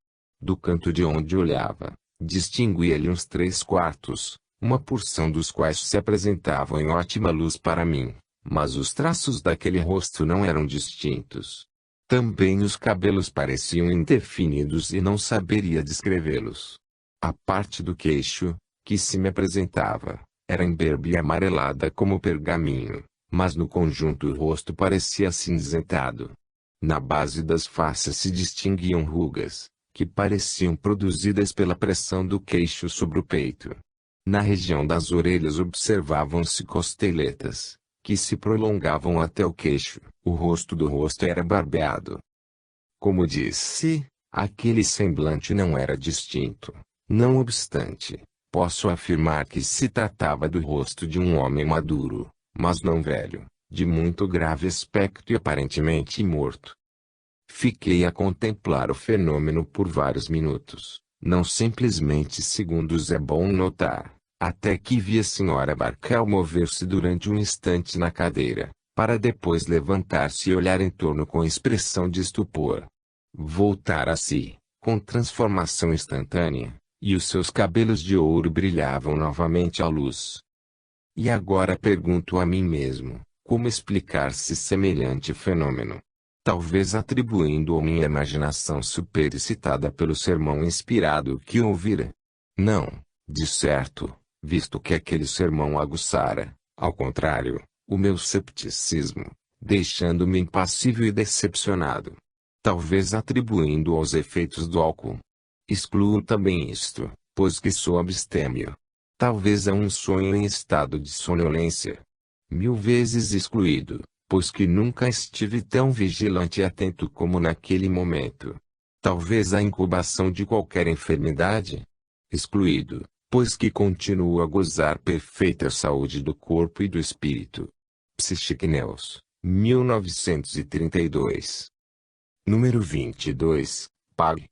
Do canto de onde olhava, distinguia-lhe uns 3/4, uma porção dos quais se apresentavam em ótima luz para mim, mas os traços daquele rosto não eram distintos. Também os cabelos pareciam indefinidos e não saberia descrevê-los. A parte do queixo, que se me apresentava, era imberbe e amarelada como pergaminho, mas no conjunto o rosto parecia acinzentado. Na base das faces se distinguiam rugas, que pareciam produzidas pela pressão do queixo sobre o peito. Na região das orelhas observavam-se costeletas, que se prolongavam até o queixo. O rosto do rosto era barbeado. Como disse, aquele semblante não era distinto. Não obstante, posso afirmar que se tratava do rosto de um homem maduro, mas não velho, de muito grave aspecto e aparentemente morto. Fiquei a contemplar o fenômeno por vários minutos, não simplesmente segundos é bom notar, até que vi a senhora Barkel mover-se durante um instante na cadeira, para depois levantar-se e olhar em torno com expressão de estupor. Voltar a si, com transformação instantânea, e os seus cabelos de ouro brilhavam novamente à luz. E agora pergunto a mim mesmo, como explicar-se semelhante fenômeno? Talvez atribuindo-o à minha imaginação superexcitada pelo sermão inspirado que ouvira. Não, de certo, visto que aquele sermão aguçara, ao contrário, o meu cepticismo, deixando-me impassível e decepcionado. Talvez atribuindo-o aos efeitos do álcool. Excluo também isto, pois que sou abstêmio. Talvez a um sonho em estado de sonolência. 1000 vezes excluído, pois que nunca estive tão vigilante e atento como naquele momento. Talvez a incubação de qualquer enfermidade. Excluído, pois que continuo a gozar perfeita saúde do corpo e do espírito. Psichic-News, 1932. Número 22, Pag.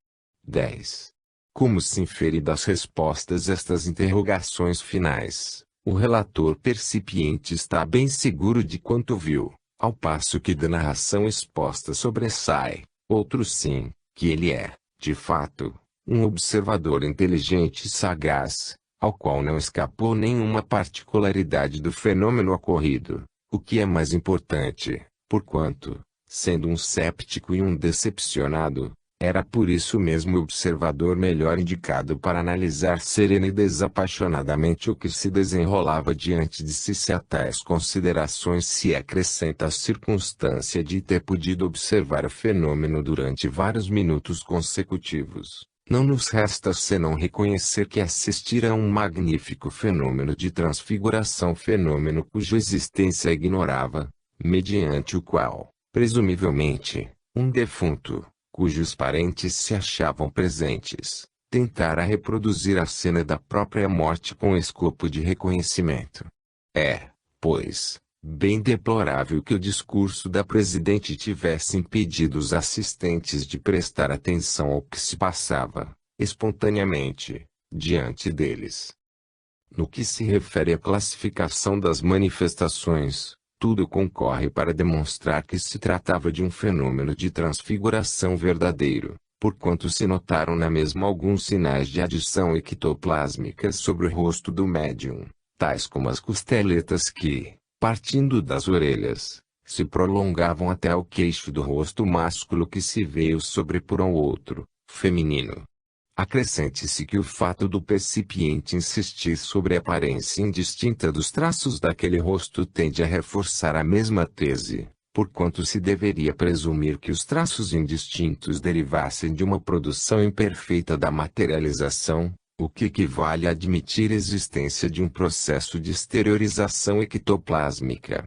10. Como se infere das respostas a estas interrogações finais, o relator percipiente está bem seguro de quanto viu, ao passo que da narração exposta sobressai, outro sim, que ele é, de fato, um observador inteligente e sagaz, ao qual não escapou nenhuma particularidade do fenômeno ocorrido, o que é mais importante, porquanto, sendo um séptico e um decepcionado, era por isso mesmo o observador melhor indicado para analisar serena e desapaixonadamente o que se desenrolava diante de si. Se a tais considerações se acrescenta a circunstância de ter podido observar o fenômeno durante vários minutos consecutivos, não nos resta senão reconhecer que assistira a um magnífico fenômeno de transfiguração, fenômeno cuja existência ignorava, mediante o qual, presumivelmente, um defunto, cujos parentes se achavam presentes, tentara reproduzir a cena da própria morte com escopo de reconhecimento. É, pois, bem deplorável que o discurso da presidente tivesse impedido os assistentes de prestar atenção ao que se passava, espontaneamente, diante deles. No que se refere à classificação das manifestações, tudo concorre para demonstrar que se tratava de um fenômeno de transfiguração verdadeiro, porquanto se notaram na mesma alguns sinais de adição ectoplásmica sobre o rosto do médium, tais como as costeletas que, partindo das orelhas, se prolongavam até ao queixo do rosto másculo que se veio sobrepor ao outro, feminino. Acrescente-se que o fato do percipiente insistir sobre a aparência indistinta dos traços daquele rosto tende a reforçar a mesma tese, porquanto se deveria presumir que os traços indistintos derivassem de uma produção imperfeita da materialização, o que equivale a admitir a existência de um processo de exteriorização ectoplásmica.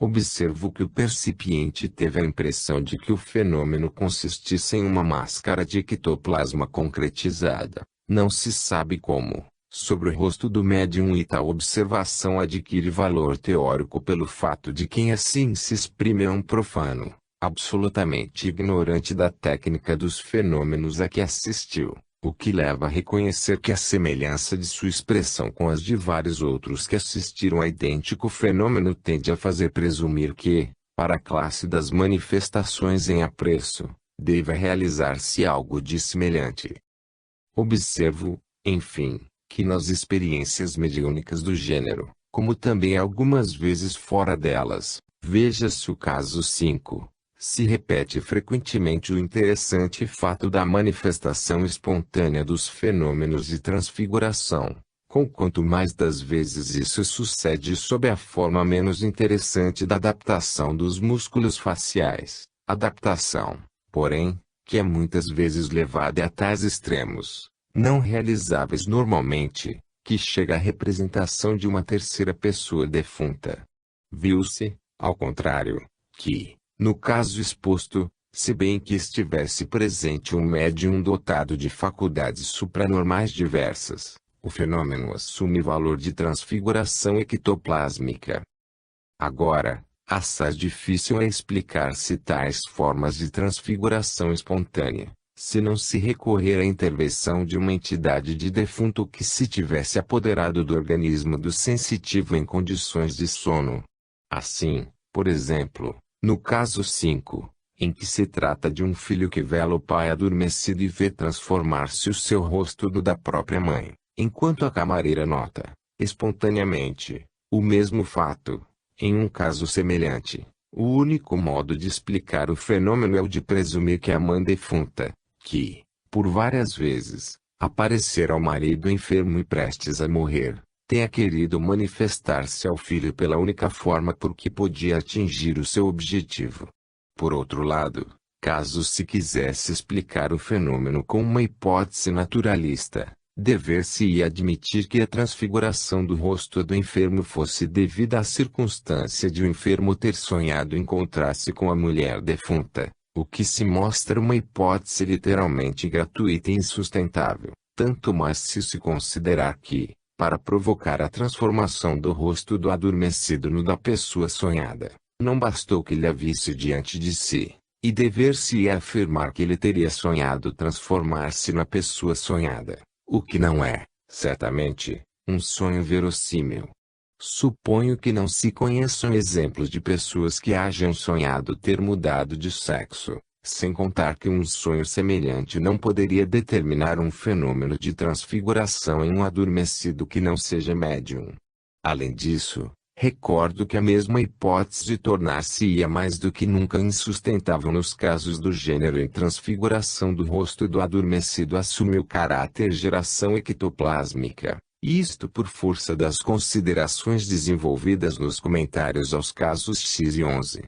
Observo que o percipiente teve a impressão de que o fenômeno consistisse em uma máscara de ectoplasma concretizada, não se sabe como, sobre o rosto do médium, e tal observação adquire valor teórico pelo fato de quem assim se exprime é um profano, absolutamente ignorante da técnica dos fenômenos a que assistiu, o que leva a reconhecer que a semelhança de sua expressão com as de vários outros que assistiram a idêntico fenômeno tende a fazer presumir que, para a classe das manifestações em apreço, deva realizar-se algo de semelhante. Observo, enfim, que nas experiências mediúnicas do gênero, como também algumas vezes fora delas, veja-se o caso 5, se repete frequentemente o interessante fato da manifestação espontânea dos fenômenos de transfiguração, conquanto mais das vezes isso sucede sob a forma menos interessante da adaptação dos músculos faciais, adaptação, porém, que é muitas vezes levada a tais extremos, não realizáveis normalmente, que chega à representação de uma terceira pessoa defunta. Viu-se, ao contrário, que, no caso exposto, se bem que estivesse presente um médium dotado de faculdades supranormais diversas, o fenômeno assume valor de transfiguração ectoplásmica. Agora, assaz difícil é explicar-se tais formas de transfiguração espontânea, se não se recorrer à intervenção de uma entidade de defunto que se tivesse apoderado do organismo do sensitivo em condições de sono. Assim, por exemplo, no caso 5, em que se trata de um filho que vela o pai adormecido e vê transformar-se o seu rosto do da própria mãe, enquanto a camareira nota, espontaneamente, o mesmo fato, em um caso semelhante, o único modo de explicar o fenômeno é o de presumir que a mãe defunta, que, por várias vezes, aparecera ao marido enfermo e prestes a morrer, tenha querido manifestar-se ao filho pela única forma por que podia atingir o seu objetivo. Por outro lado, caso se quisesse explicar o fenômeno com uma hipótese naturalista, dever-se-ia admitir que a transfiguração do rosto do enfermo fosse devida à circunstância de o enfermo ter sonhado encontrar-se com a mulher defunta, o que se mostra uma hipótese literalmente gratuita e insustentável, tanto mais se considerar que, para provocar a transformação do rosto do adormecido no da pessoa sonhada, não bastou que ele a visse diante de si, e dever-se-ia afirmar que ele teria sonhado transformar-se na pessoa sonhada, o que não é, certamente, um sonho verossímil. Suponho que não se conheçam exemplos de pessoas que hajam sonhado ter mudado de sexo, sem contar que um sonho semelhante não poderia determinar um fenômeno de transfiguração em um adormecido que não seja médium. Além disso, recordo que a mesma hipótese tornar-se-ia mais do que nunca insustentável nos casos do gênero em transfiguração do rosto do adormecido assume o caráter geração ectoplásmica, isto por força das considerações desenvolvidas nos comentários aos casos X e 11.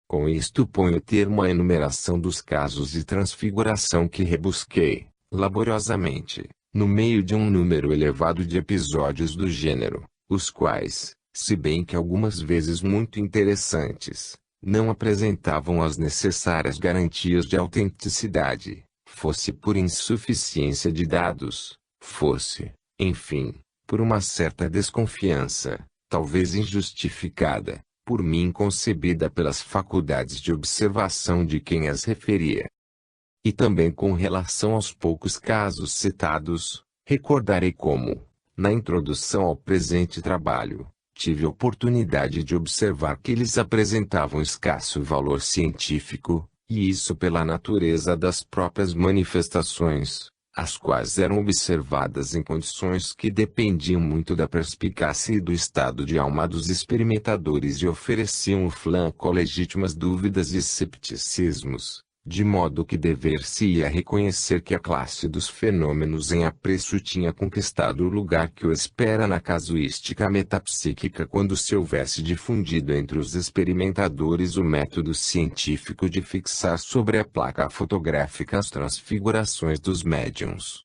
Com isto ponho termo à enumeração dos casos de transfiguração que rebusquei, laboriosamente, no meio de um número elevado de episódios do gênero, os quais, se bem que algumas vezes muito interessantes, não apresentavam as necessárias garantias de autenticidade, fosse por insuficiência de dados, fosse, enfim, por uma certa desconfiança, talvez injustificada, por mim concebida pelas faculdades de observação de quem as referia. E também com relação aos poucos casos citados, recordarei como, na introdução ao presente trabalho, tive oportunidade de observar que eles apresentavam escasso valor científico, e isso pela natureza das próprias manifestações, as quais eram observadas em condições que dependiam muito da perspicácia e do estado de alma dos experimentadores e ofereciam o flanco a legítimas dúvidas e cepticismos, de modo que dever-se-ia reconhecer que a classe dos fenômenos em apreço tinha conquistado o lugar que o espera na casuística metapsíquica quando se houvesse difundido entre os experimentadores o método científico de fixar sobre a placa fotográfica as transfigurações dos médiuns.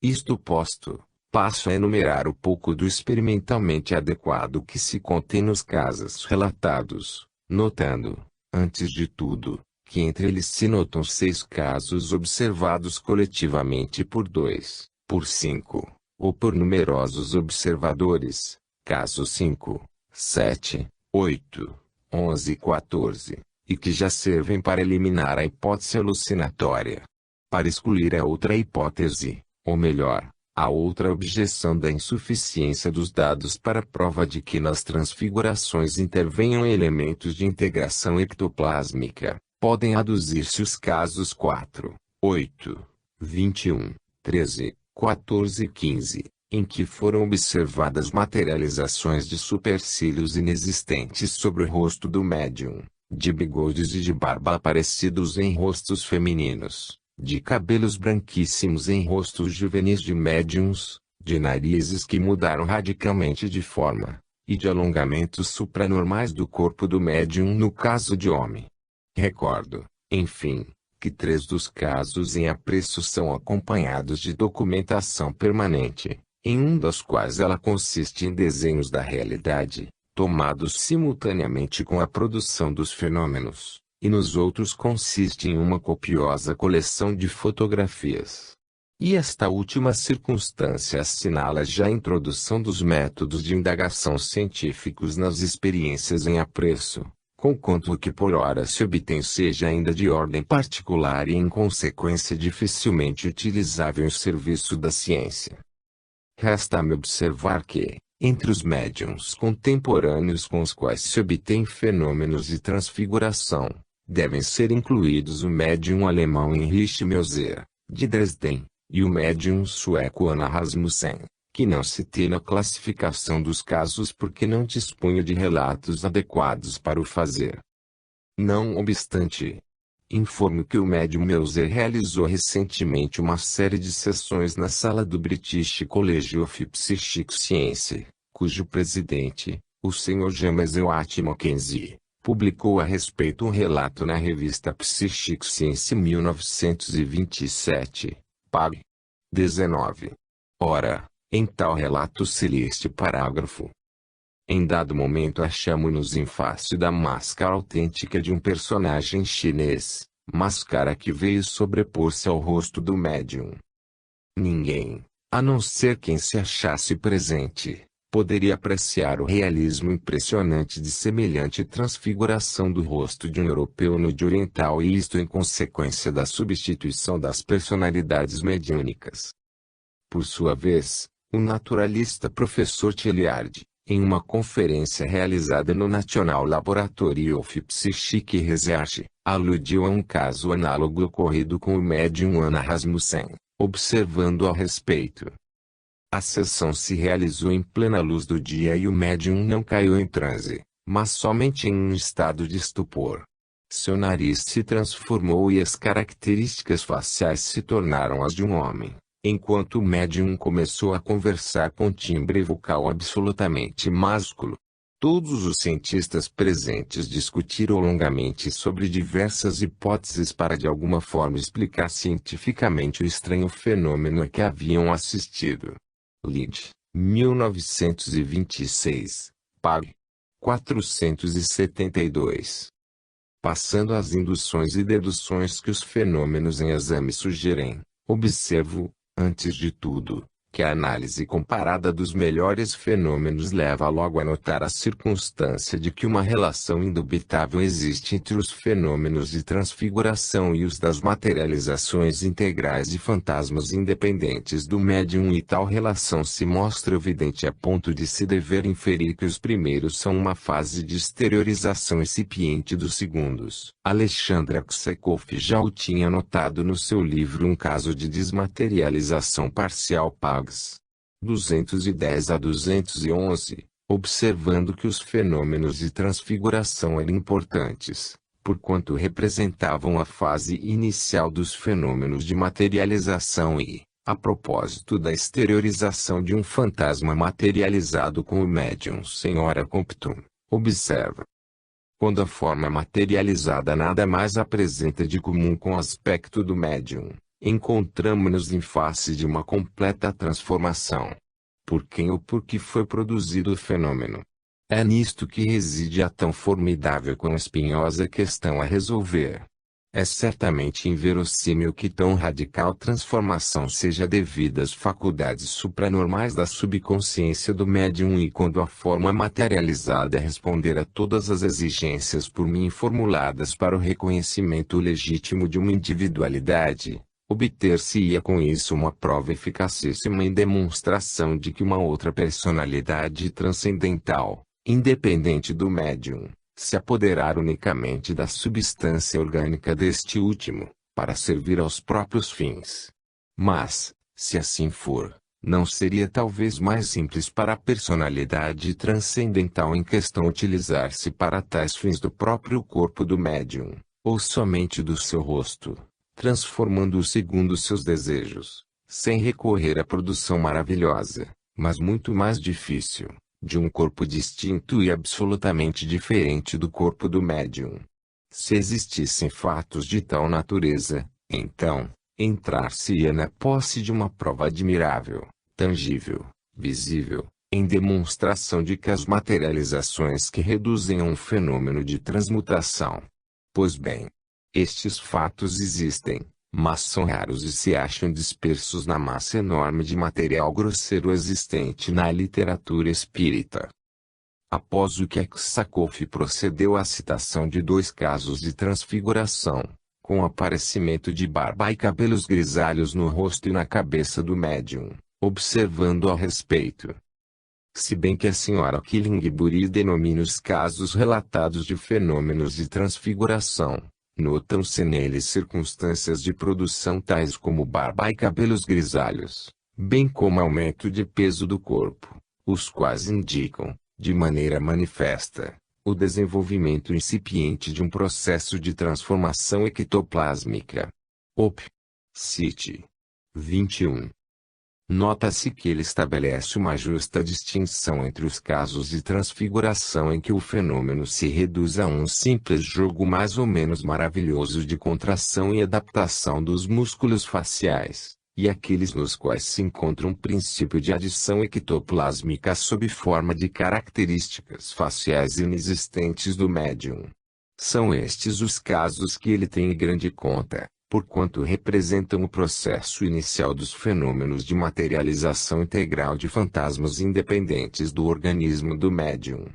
Isto posto, passo a enumerar o pouco do experimentalmente adequado que se contém nos casos relatados, notando, antes de tudo, que entre eles se notam 6 casos observados coletivamente por 2, por 5, ou por numerosos observadores, casos 5, 7, 8, 11 e 14, e que já servem para eliminar a hipótese alucinatória. Para excluir a outra hipótese, ou melhor, a outra objeção da insuficiência dos dados para a prova de que nas transfigurações intervenham elementos de integração ectoplásmica, podem aduzir-se os casos 4, 8, 21, 13, 14 e 15, em que foram observadas materializações de supercílios inexistentes sobre o rosto do médium, de bigodes e de barba aparecidos em rostos femininos, de cabelos branquíssimos em rostos juvenis de médiums, de narizes que mudaram radicalmente de forma, e de alongamentos supranormais do corpo do médium no caso de homem. Recordo, enfim, que 3 dos casos em apreço são acompanhados de documentação permanente, em um dos quais ela consiste em desenhos da realidade, tomados simultaneamente com a produção dos fenômenos, e nos outros consiste em uma copiosa coleção de fotografias. E esta última circunstância assinala já a introdução dos métodos de indagação científicos nas experiências em apreço, conquanto o que por ora se obtém seja ainda de ordem particular e em consequência dificilmente utilizável em serviço da ciência. Resta-me observar que, entre os médiuns contemporâneos com os quais se obtém fenômenos de transfiguração, devem ser incluídos o médium alemão Heinrich Meuser, de Dresden, e o médium sueco Anna Rasmussen, que não citei na classificação dos casos porque não dispunha de relatos adequados para o fazer. Não obstante, informo que o médium Meuser realizou recentemente uma série de sessões na sala do British College of Psychic Science, cujo presidente, o Sr. James Watt Mackenzie, publicou a respeito um relato na revista Psychic Science 1927, pág. 19. Ora, em tal relato se lê este parágrafo. Em dado momento achamo-nos em face da máscara autêntica de um personagem chinês, máscara que veio sobrepor-se ao rosto do médium. Ninguém, a não ser quem se achasse presente, poderia apreciar o realismo impressionante de semelhante transfiguração do rosto de um europeu no de oriental e isto em consequência da substituição das personalidades mediúnicas. Por sua vez, o naturalista professor Tilliard, em uma conferência realizada no National Laboratory of Psychic Research, aludiu a um caso análogo ocorrido com o médium Anna Rasmussen, observando a respeito. A sessão se realizou em plena luz do dia e o médium não caiu em transe, mas somente em um estado de estupor. Seu nariz se transformou e as características faciais se tornaram as de um homem, enquanto o médium começou a conversar com timbre vocal absolutamente másculo. Todos os cientistas presentes discutiram longamente sobre diversas hipóteses para de alguma forma explicar cientificamente o estranho fenômeno a que haviam assistido. Lynch, 1926, pág. 472. Passando às induções e deduções que os fenômenos em exame sugerem, observo, antes de tudo, que a análise comparada dos melhores fenômenos leva logo a notar a circunstância de que uma relação indubitável existe entre os fenômenos de transfiguração e os das materializações integrais de fantasmas independentes do médium e tal relação se mostra evidente a ponto de se dever inferir que os primeiros são uma fase de exteriorização incipiente dos segundos. Alexandre Aksakov já o tinha notado no seu livro Um Caso de Desmaterialização Parcial pág. 210 a 211, observando que os fenômenos de transfiguração eram importantes, porquanto representavam a fase inicial dos fenômenos de materialização e, a propósito da exteriorização de um fantasma materializado com o médium sem hora comptum, observa. Quando a forma materializada nada mais apresenta de comum com o aspecto do médium, encontramo-nos em face de uma completa transformação. Por quem ou por que foi produzido o fenômeno? É nisto que reside a tão formidável quanto espinhosa questão a resolver. É certamente inverossímil que tão radical transformação seja devida às faculdades supranormais da subconsciência do médium e quando a forma materializada responder a todas as exigências por mim formuladas para o reconhecimento legítimo de uma individualidade, obter-se-ia com isso uma prova eficacíssima em demonstração de que uma outra personalidade transcendental, independente do médium, se apoderar unicamente da substância orgânica deste último, para servir aos próprios fins. Mas, se assim for, não seria talvez mais simples para a personalidade transcendental em questão utilizar-se para tais fins do próprio corpo do médium, ou somente do seu rosto, transformando-o segundo seus desejos, sem recorrer à produção maravilhosa, mas muito mais difícil, de um corpo distinto e absolutamente diferente do corpo do médium. Se existissem fatos de tal natureza, então, entrar-se-ia na posse de uma prova admirável, tangível, visível, em demonstração de que as materializações que reduzem a um fenômeno de transmutação. Pois bem, estes fatos existem, mas são raros e se acham dispersos na massa enorme de material grosseiro existente na literatura espírita. Após o que Aksakoff procedeu à citação de 2 casos de transfiguração, com o aparecimento de barba e cabelos grisalhos no rosto e na cabeça do médium, observando a respeito. Se bem que a senhora Killingburi denomina os casos relatados de fenômenos de transfiguração, notam-se neles circunstâncias de produção tais como barba e cabelos grisalhos, bem como aumento de peso do corpo, os quais indicam, de maneira manifesta, o desenvolvimento incipiente de um processo de transformação ectoplásmica. Op. Cit. 21. Nota-se que ele estabelece uma justa distinção entre os casos de transfiguração em que o fenômeno se reduz a um simples jogo mais ou menos maravilhoso de contração e adaptação dos músculos faciais, e aqueles nos quais se encontra um princípio de adição ectoplásmica sob forma de características faciais inexistentes do médium. São estes os casos que ele tem em grande conta, porquanto representam o processo inicial dos fenômenos de materialização integral de fantasmas independentes do organismo do médium.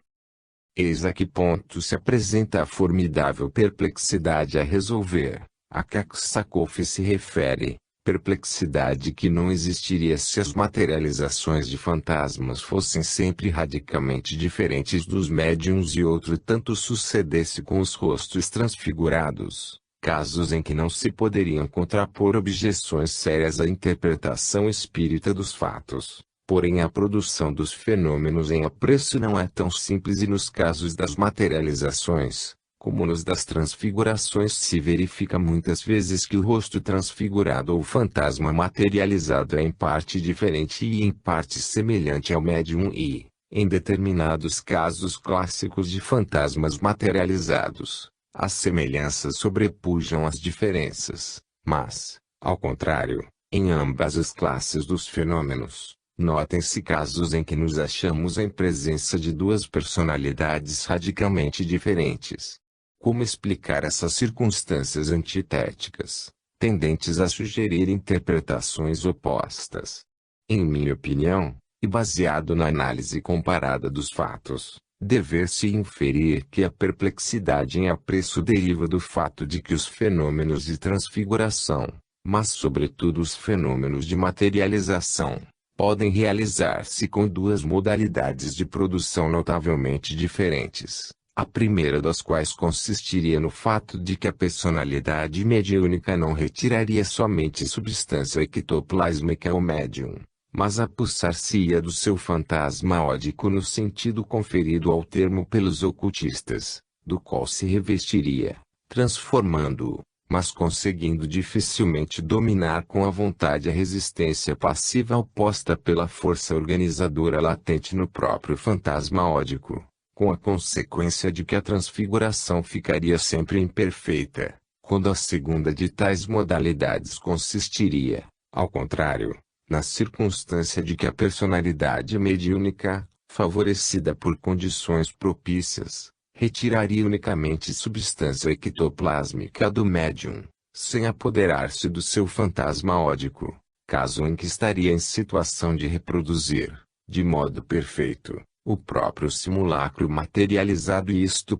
Eis a que ponto se apresenta a formidável perplexidade a resolver, a que Aksakoff se refere, perplexidade que não existiria se as materializações de fantasmas fossem sempre radicalmente diferentes dos médiums e outro tanto sucedesse com os rostos transfigurados. Casos em que não se poderiam contrapor objeções sérias à interpretação espírita dos fatos, porém a produção dos fenômenos em apreço não é tão simples e nos casos das materializações, como nos das transfigurações se verifica muitas vezes que o rosto transfigurado ou fantasma materializado é em parte diferente e em parte semelhante ao médium e, em determinados casos clássicos de fantasmas materializados, as semelhanças sobrepujam as diferenças, mas, ao contrário, em ambas as classes dos fenômenos, notem-se casos em que nos achamos em presença de 2 personalidades radicalmente diferentes. Como explicar essas circunstâncias antitéticas, tendentes a sugerir interpretações opostas? Em minha opinião, e baseado na análise comparada dos fatos, dever-se inferir que a perplexidade em apreço deriva do fato de que os fenômenos de transfiguração, mas sobretudo os fenômenos de materialização, podem realizar-se com 2 modalidades de produção notavelmente diferentes, a primeira das quais consistiria no fato de que a personalidade mediúnica não retiraria somente substância ectoplásmica ao médium, mas apossar-se-ia do seu fantasma ódico no sentido conferido ao termo pelos ocultistas, do qual se revestiria, transformando-o, mas conseguindo dificilmente dominar com a vontade a resistência passiva oposta pela força organizadora latente no próprio fantasma ódico, com a consequência de que a transfiguração ficaria sempre imperfeita, quando a segunda de tais modalidades consistiria, ao contrário, na circunstância de que a personalidade mediúnica, favorecida por condições propícias, retiraria unicamente substância ectoplásmica do médium, sem apoderar-se do seu fantasma ódico, caso em que estaria em situação de reproduzir, de modo perfeito, o próprio simulacro materializado, e isto